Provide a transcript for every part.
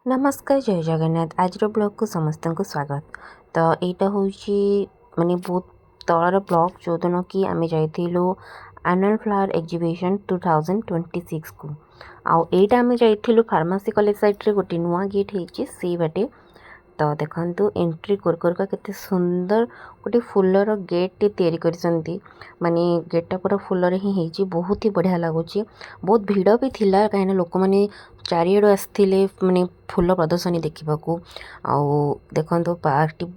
नमस्कार जय जगन्नाथ आज ब्लॉग को समस्त को स्वागत। तो यहाँ हूँ माने बहुत तलर ब्लॉग जो दिन कि आम जाइलु एनुअल फ्लावर एग्जीबिशन 2026 को आईटा आम जाइलु फार्मासी कॉलेज साइड रे गोटे नुआ गेट होती से बाटे। तो देखु एंट्री कर केते सुंदर गोटे फुलर गेट तैयारी करिसंती माने गेटा पूरा फुलर ही होती बहुत ही बढ़िया लगुच। बहुत भिड़ भी थिला कहीं लोक मैंने चारिआडू आसते माने फूल प्रदर्शनी देखा देखो पार्क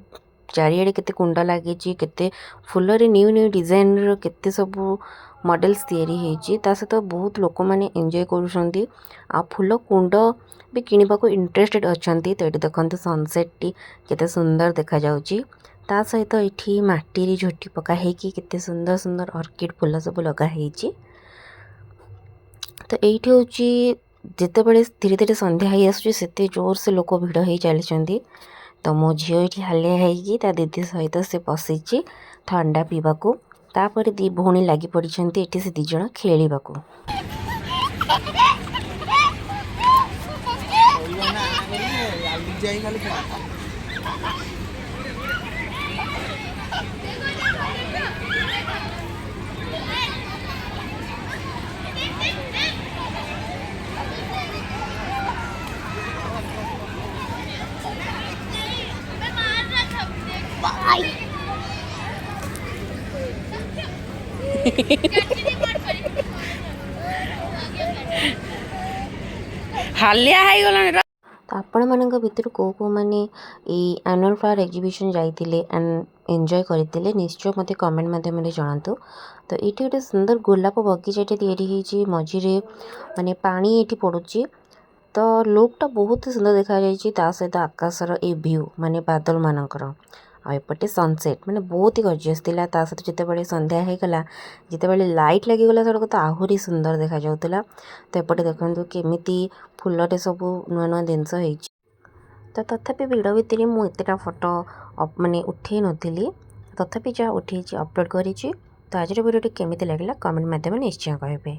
चारिआडे केते कुंड लगी केते फुलरे न्यू न्यू डिजाइन रो केते सब मॉडल्स तैयारी होती सहित बहुत लोक मैंने एंजॉय करुँच फूल कुंड भी किणवा को इंटरेस्टेड अच्छा। तो ये देखते सनसेट टी केते सुंदर देखा जाउची ता सहित ये माटी झोटी पकाई केते सुंदर सुंदर ऑर्किड फूल सब लगाई। तो ये हूँ जितेबाला धीरे धीरे संध्या हो आसते जोर से लोक भिड़ हो चलती। तो मो झील ये हालिया होगी दीदी सहित से बसी ठंडा पीवा तापर दी भौणी लगी पड़ी से दिज खेल हालिया तो आपण मान भितर को मैंने एनुअल फ्लावर एग्जीबिशन जाइए एंड एंजॉय करते निश्चय मत कमेंट मध्यम जनातु। तो ये गोटे सुंदर गोलाप बगीचाटे या मझे माने पानी ये पड़ुची। तो लुकटा बहुत ही सुंदर देखा जाता सहित आकाशर ए व्यू माने बादल मानकर आएपटे सनसेट माने बहुत ही गर्जियस थिला सहित जितेबाला संध्या होगला जितेबाला लाइट लगिगला सड़क तो आहरी सुंदर देखा जाउतला। तो एपटे देखते केमिति फुलरे सब नुआ नुआ जिनस होती। तो तथापि भिड़ भितर मुझे फोटो माने उठे नी तथापि जहाँ उठे अपलोड करी। तो आज वीडियो केमिति लगे कमेंट मध्यम निश्चय कहे।